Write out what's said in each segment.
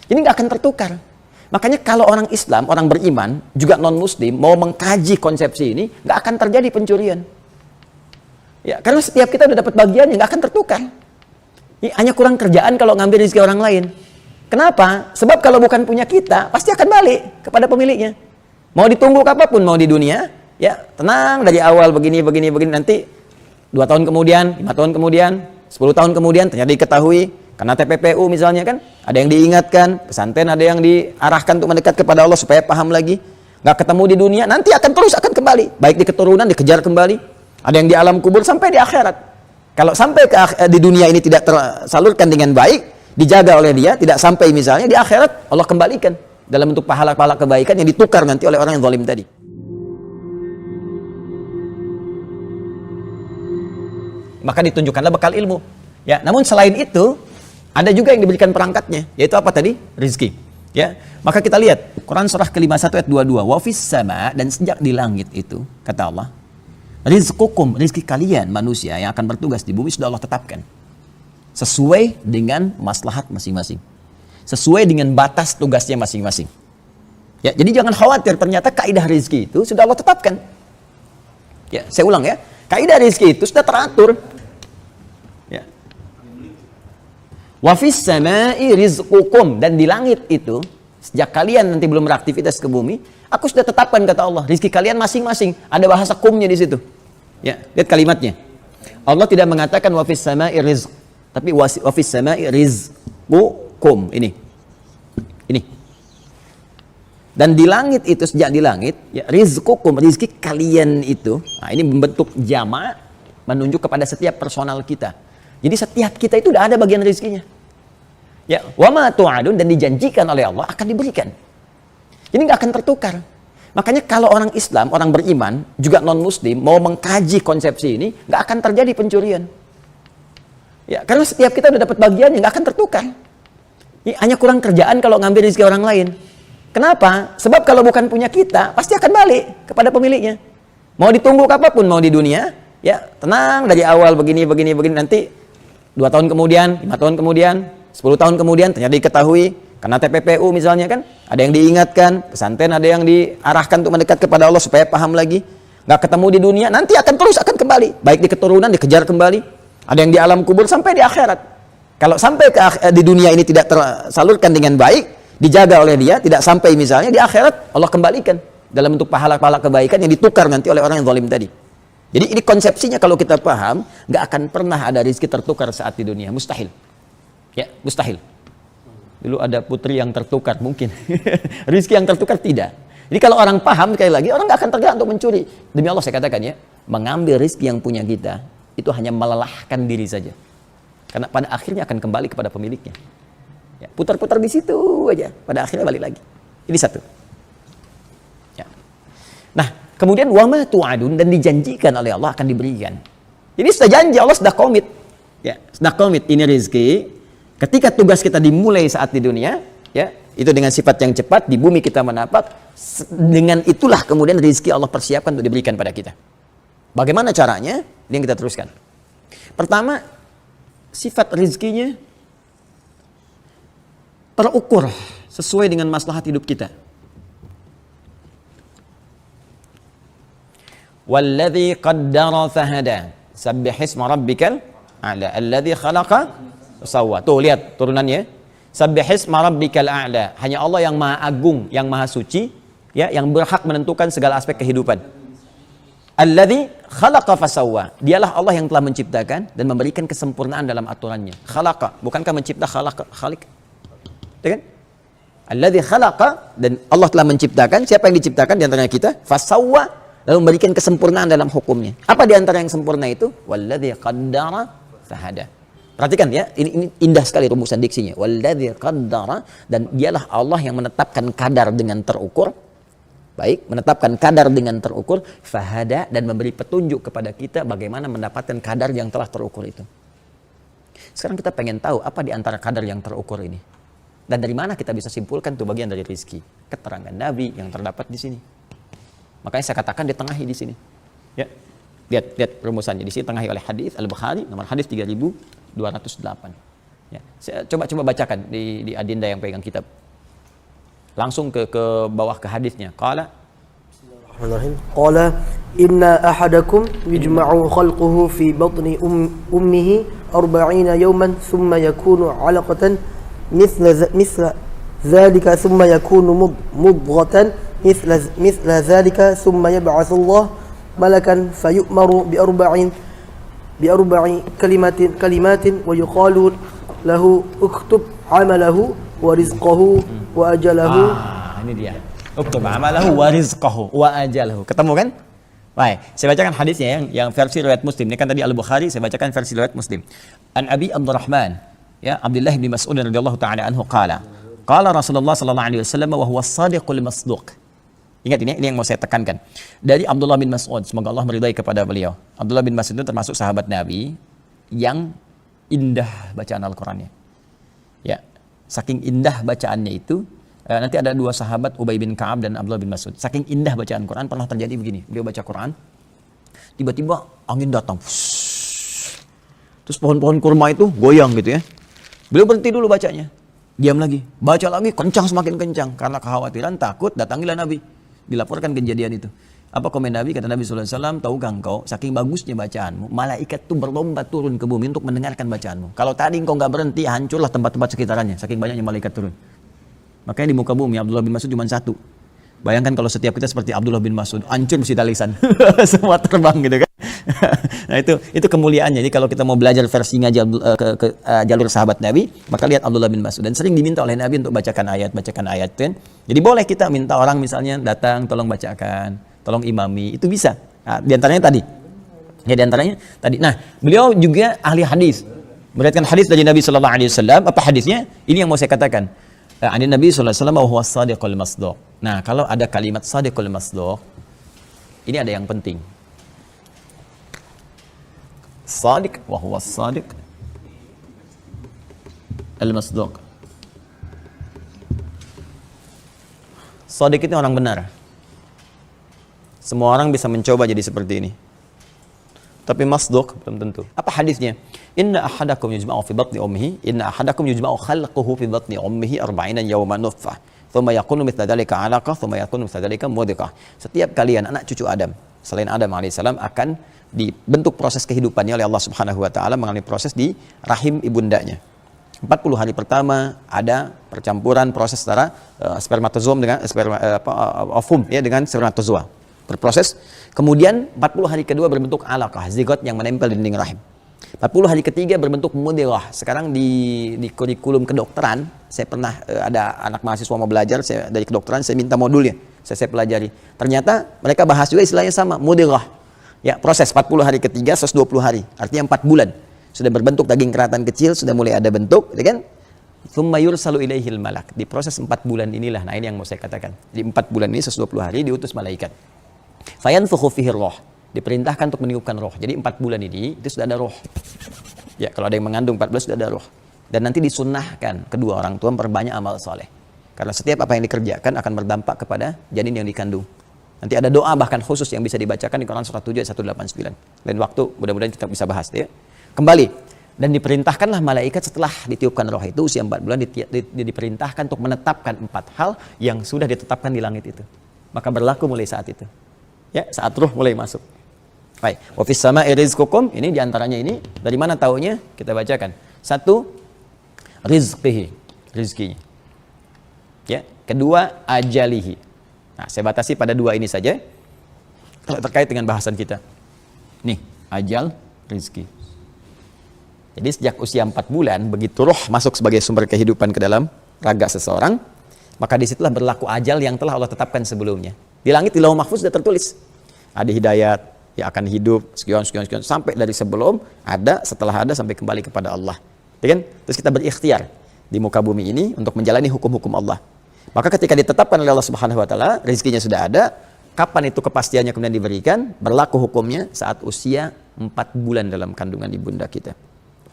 Jadi nggak akan tertukar. Makanya kalau orang Islam, orang beriman, juga non-muslim, mau mengkaji konsepsi ini, nggak akan terjadi pencurian. Ya, karena setiap kita udah dapat bagiannya, nggak akan tertukar. Ya, hanya kurang kerjaan kalau ngambil rezeki orang lain. Kenapa? Sebab kalau bukan punya kita, pasti akan balik kepada pemiliknya. Mau ditunggu apapun, mau di dunia, ya tenang dari awal begini, nanti 2 tahun kemudian, 5 tahun kemudian, 10 tahun kemudian, ternyata diketahui, karena TPPU misalnya kan, ada yang diingatkan, pesantren ada yang diarahkan untuk mendekat kepada Allah supaya paham lagi. Nggak ketemu di dunia, nanti akan kembali. Baik di keturunan, dikejar kembali. Ada yang di alam kubur, sampai di akhirat. Kalau sampai di dunia ini tidak tersalurkan dengan baik, dijaga oleh dia, tidak sampai misalnya, di akhirat Allah kembalikan. Dalam bentuk pahala-pahala kebaikan yang ditukar nanti oleh orang yang zalim tadi. Maka ditunjukkanlah bekal ilmu. Ya, namun selain itu, ada juga yang diberikan perangkatnya, yaitu apa tadi? Rizki. Ya, maka kita lihat Quran surah ke-51 ayat 22, wa fis sama, dan sejak di langit itu, kata Allah, rizqukum, rizki kalian manusia yang akan bertugas di bumi sudah Allah tetapkan. Sesuai dengan maslahat masing-masing. Sesuai dengan batas tugasnya masing-masing. Ya, jadi jangan khawatir, ternyata kaidah rizki itu sudah Allah tetapkan. Ya, saya ulang ya. Kaidah rizki itu sudah teratur. Ya. Wa fis samai rizqukum, dan di langit itu sejak kalian nanti belum beraktivitas ke bumi, aku sudah tetapkan, kata Allah, rizki kalian masing-masing. Ada bahasa kumnya di situ. Ya, lihat kalimatnya. Allah tidak mengatakan wa fis samai rizq, tapi wa fis samai rizqukum. Ini. Dan di langit itu, sejak di langit, ya, rizqukum, rizki kalian itu, nah ini membentuk jama' menunjuk kepada setiap personal kita. Jadi setiap kita itu udah ada bagian rizkinya. Ya, wa ma tu'adun, dan dijanjikan oleh Allah akan diberikan. Jadi nggak akan tertukar. Makanya kalau orang Islam, orang beriman, juga non-muslim, mau mengkaji konsepsi ini, nggak akan terjadi pencurian. Ya, karena setiap kita udah dapat bagiannya, nggak akan tertukar. Ya, hanya kurang kerjaan kalau ngambil rezeki orang lain. Kenapa? Sebab kalau bukan punya kita, pasti akan balik kepada pemiliknya. Mau ditunggu apapun, mau di dunia, ya tenang dari awal begini, nanti 2 tahun kemudian, 5 tahun kemudian, 10 tahun kemudian, ternyata diketahui, karena TPPU misalnya kan, ada yang diingatkan, pesantren ada yang diarahkan untuk mendekat kepada Allah supaya paham lagi. Nggak ketemu di dunia, nanti akan kembali. Baik di keturunan, dikejar kembali. Ada yang di alam kubur, sampai di akhirat. Kalau sampai di dunia ini tidak tersalurkan dengan baik, dijaga oleh dia, tidak sampai misalnya, di akhirat Allah kembalikan dalam bentuk pahala-pahala kebaikan yang ditukar nanti oleh orang yang zalim tadi. Jadi ini konsepsinya kalau kita paham, nggak akan pernah ada rezeki tertukar saat di dunia, mustahil. Ya, mustahil. Dulu ada putri yang tertukar, mungkin. Rezeki yang tertukar tidak. Jadi kalau orang paham, sekali lagi, orang nggak akan tergerak untuk mencuri. Demi Allah saya katakan ya, mengambil rezeki yang punya kita, itu hanya melelahkan diri saja. Karena pada akhirnya akan kembali kepada pemiliknya. Ya, putar-putar di situ aja, pada akhirnya balik lagi. Ini satu. Ya. Nah, kemudian wama tu'adun, dan dijanjikan oleh Allah akan diberikan. Jadi sudah janji, Allah sudah komit. Ya, sudah komit ini rezeki. Ketika tugas kita dimulai saat di dunia, ya, itu dengan sifat yang cepat, di bumi kita menapak, dengan itulah kemudian rezeki Allah persiapkan untuk diberikan pada kita. Bagaimana caranya? Ini yang kita teruskan. Pertama, sifat rezekinya terukur sesuai dengan maslahat hidup kita. Walladzi qaddara fahada. Sabbihisma rabbikal a'la. Alladzi khalaqa fasawwa. Tuh lihat turunannya. Sabbihisma rabbikal a'la. Hanya Allah yang Maha Agung, yang Maha Suci, ya, yang berhak menentukan segala aspek kehidupan. Alladzi khalaqa fasawwa. Dialah Allah yang telah menciptakan dan memberikan kesempurnaan dalam aturannya. Khalaqa, bukankah mencipta khaliq? Kan? Alladzi khalaqa, dan Allah telah menciptakan. Siapa yang diciptakan di antara kita? Fasawwa, lalu memberikan kesempurnaan dalam hukumnya. Apa di antara yang sempurna itu? Walladzi qaddara fahada. Perhatikan ya, ini indah sekali rumusan diksinya. Walladzi qaddara, dan dialah Allah yang menetapkan kadar dengan terukur. Baik, menetapkan kadar dengan terukur, fahada, dan memberi petunjuk kepada kita bagaimana mendapatkan kadar yang telah terukur itu. Sekarang kita pengen tahu apa di antara kadar yang terukur ini. Dan dari mana kita bisa simpulkan itu bagian dari rezeki? Keterangan Nabi yang terdapat di sini. Makanya saya katakan ditengahi di sini. Ya, lihat rumusannya di sini, tengahi oleh hadis Al-Bukhari nomor hadis 3208. Ya, saya coba bacakan di adinda yang pegang kitab. Langsung ke bawah ke hadisnya. Qala Qala inna ahadakum yujma'u khalquhu fi batni ummihi 40 yawman thumma yakunu 'alaqatan mithla dhalika thumma yakunu mudghatan mithla dhalika thumma yab'athu Allah malakan fayu'maru bi arba'i kalimatin wa yuqalu lahu uktub 'amalahu wa rizqahu wa ajalahu. Ini dia. Uktub amalahu wa rizqahu wa ajalahu. Ketemu kan? Baik, saya bacakan hadisnya yang versi riwayat Muslim. Ini kan tadi Al-Bukhari, saya bacakan versi riwayat Muslim. An Abi Abdurrahman, ya, Abdullah bin Mas'ud radhiyallahu taala anhu qala Rasulullah sallallahu alaihi wasallam wa huwa as-sadiqul masduq. Ingat ini yang mau saya tekankan. Dari Abdullah bin Mas'ud, semoga Allah meridai kepada beliau. Abdullah bin Mas'ud itu termasuk sahabat Nabi yang indah bacaan Al-Qur'annya. Ya, saking indah bacaannya itu, nanti ada dua sahabat, Ubay bin Ka'ab dan Abdullah bin Mas'ud. Saking indah bacaan Quran, pernah terjadi begini. Beliau baca Quran, tiba-tiba angin datang. Terus pohon-pohon kurma itu goyang gitu ya. Beliau berhenti dulu bacanya. Diam lagi. Baca lagi, kencang, semakin kencang. Karena kekhawatiran, takut, datangilah Nabi. Dilaporkan kejadian itu. Apa komen Nabi? Kata Nabi SAW, tahukah engkau, saking bagusnya bacaanmu, malaikat itu berlomba turun ke bumi untuk mendengarkan bacaanmu. Kalau tadi engkau nggak berhenti, hancurlah tempat-tempat sekitarannya. Saking banyaknya malaikat turun. Makanya di muka bumi Abdullah bin Mas'ud cuma satu. Bayangkan kalau setiap kita seperti Abdullah bin Mas'ud, hancur mesti lisan. Semua terbang gitu kan. Nah itu kemuliaannya. Jadi kalau kita mau belajar versi ngaji ke jalur sahabat Nabi, maka lihat Abdullah bin Mas'ud. Dan sering diminta oleh Nabi untuk bacakan ayat kan. Jadi boleh kita minta orang misalnya datang, tolong bacakan, tolong imami, itu bisa. Nah, di antaranya tadi. Ya, di antaranya tadi. Nah, beliau juga ahli hadis. Meriwayatkan hadis dari Nabi sallallahu alaihi wasallam. Apa hadisnya? Ini yang mau saya katakan. Ani Nabi sallallahu alaihi wasallam wa huwa as-sadiqul masduq. Nah, kalau ada kalimat sadiqul masduq, ini ada yang penting. Sadiq wa huwa as-sadiq al-masduq. Sadiq itu orang benar. Semua orang bisa mencoba jadi seperti ini. Tapi masduq belum tentu. Apa hadisnya? Inna ahadakum yujma'u fi batni ummihi, inna ahadakum yujma'u khalquhu fi batni ummihi 40 yawman nutfah, thumma yakunu mithla dhalika 'alaqah, thumma yakunu mithla dhalika mudghah. Setiap kalian anak cucu Adam, selain Adam alaihissalam, akan dibentuk proses kehidupannya oleh Allah Subhanahu wa taala mengalami proses di rahim ibundanya. 40 hari pertama ada percampuran proses antara spermatozoom dengan ovum ya dengan spermatozoa. Berproses. Kemudian 40 hari kedua berbentuk alaqah, zigot yang menempel di dinding rahim. 40 hari ketiga berbentuk mudghah. Sekarang di kurikulum kedokteran, saya pernah ada anak mahasiswa mau belajar dari kedokteran, saya minta modulnya, saya pelajari. Ternyata mereka bahas juga istilahnya sama, mudghah. Ya, proses 40 hari ketiga 120 hari, artinya 4 bulan. Sudah berbentuk daging keratan kecil, sudah mulai ada bentuk, ya kan? Tsumma yursalu ilaihil malak. Di proses 4 bulan inilah, nah ini yang mau saya katakan. Di 4 bulan ini 120 hari diutus malaikat. Fayanfukhu fihi roh, diperintahkan untuk meniupkan roh. Jadi 4 bulan ini itu sudah ada roh. Ya, kalau ada yang mengandung 14 sudah ada roh. Dan nanti disunnahkan kedua orang tua memperbanyak amal soleh. Karena setiap apa yang dikerjakan akan berdampak kepada janin yang dikandung. Nanti ada doa bahkan khusus yang bisa dibacakan di Quran surah 7 ayat 189. Lain waktu mudah-mudahan kita bisa bahas ya. Kembali, dan diperintahkanlah malaikat setelah ditiupkan roh itu usia 4 bulan diperintahkan untuk menetapkan 4 hal yang sudah ditetapkan di langit itu. Maka berlaku mulai saat itu. Ya, saat ruh mulai masuk. Baik, wa fis sama'i rizqukum, ini diantaranya ini dari mana taunya? Kita bacakan. 1, rizqihi, rizkinya. Ya, kedua ajalihi. Nah, saya batasi pada 2 ini saja. Kalau terkait dengan bahasan kita. Nih, ajal, rizki. Jadi sejak usia 4 bulan, begitu roh masuk sebagai sumber kehidupan ke dalam raga seseorang, maka disitulah berlaku ajal yang telah Allah tetapkan sebelumnya. Di langit, di lauh mahfuz sudah tertulis. Ada hidayat, ya akan hidup, sekian, sampai dari sebelum, ada, setelah ada, sampai kembali kepada Allah. Ya kan? Terus kita berikhtiar di muka bumi ini untuk menjalani hukum-hukum Allah. Maka ketika ditetapkan oleh Allah Subhanahu wa taala, rezekinya sudah ada, kapan itu kepastiannya kemudian diberikan? Berlaku hukumnya saat usia 4 bulan dalam kandungan ibunda kita.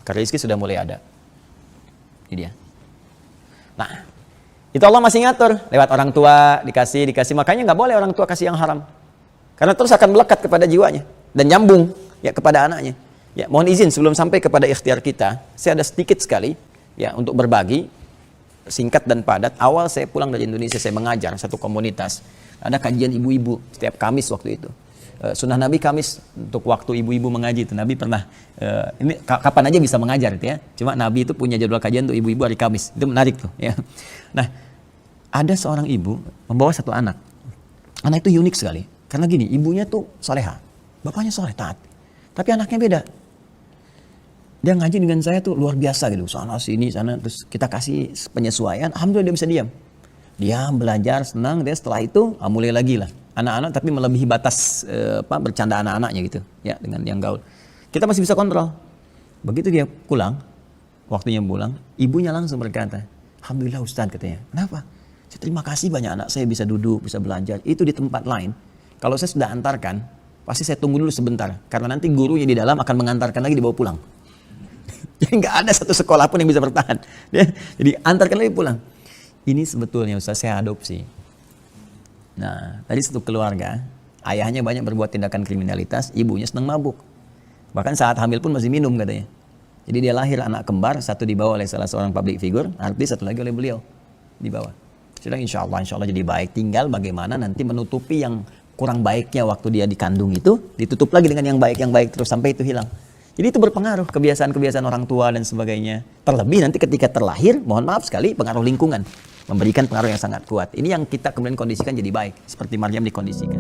Karena rezeki sudah mulai ada. Ini dia. Nah, itu Allah masih ngatur lewat orang tua dikasih, makanya nggak boleh orang tua kasih yang haram, karena terus akan melekat kepada jiwanya dan nyambung ya kepada anaknya. Ya, mohon izin sebelum sampai kepada ikhtiar kita, saya ada sedikit sekali ya untuk berbagi singkat dan padat. Awal saya pulang dari Indonesia, saya mengajar satu komunitas. Ada kajian ibu-ibu setiap Kamis waktu itu. Sunnah Nabi Kamis untuk waktu ibu-ibu mengaji itu. Nabi pernah, ini kapan aja bisa mengajar itu ya. Cuma Nabi itu punya jadwal kajian untuk ibu-ibu hari Kamis. Itu menarik tuh ya. Nah, ada seorang ibu membawa satu anak. Anak itu unik sekali. Karena gini, ibunya tuh soleha. Bapaknya soleh, taat. Tapi anaknya beda. Dia ngaji dengan saya tuh luar biasa gitu. Sana sini, sana. Terus kita kasih penyesuaian. Alhamdulillah dia bisa diam. Diam, belajar, senang. Dia setelah itu mulai lagi lah. Anak-anak tapi melebihi batas bercanda anak-anaknya gitu ya dengan yang gaul. Kita masih bisa kontrol. Begitu dia pulang, waktunya pulang, ibunya langsung berkata, "Alhamdulillah Ustaz," katanya. "Kenapa?" "Saya terima kasih banyak anak saya bisa duduk, bisa belajar. Itu di tempat lain. Kalau saya sudah antarkan, pasti saya tunggu dulu sebentar karena nanti gurunya di dalam akan mengantarkan lagi dibawa pulang." Jadi nggak ada satu sekolah pun yang bisa bertahan. Ya, jadi antarkan lagi pulang. Ini sebetulnya Ustaz saya adopsi. Nah, tadi satu keluarga, ayahnya banyak berbuat tindakan kriminalitas, ibunya senang mabuk. Bahkan saat hamil pun masih minum katanya. Jadi dia lahir anak kembar, satu dibawa oleh salah seorang public figure, artis, satu lagi oleh beliau dibawa. Sudah insya Allah jadi baik. Tinggal bagaimana nanti menutupi yang kurang baiknya waktu dia dikandung itu, ditutup lagi dengan yang baik terus sampai itu hilang. Jadi itu berpengaruh kebiasaan-kebiasaan orang tua dan sebagainya. Terlebih nanti ketika terlahir, mohon maaf sekali, pengaruh lingkungan. Memberikan pengaruh yang sangat kuat. Ini yang kita kemudian kondisikan jadi baik. Seperti Maryam dikondisikan.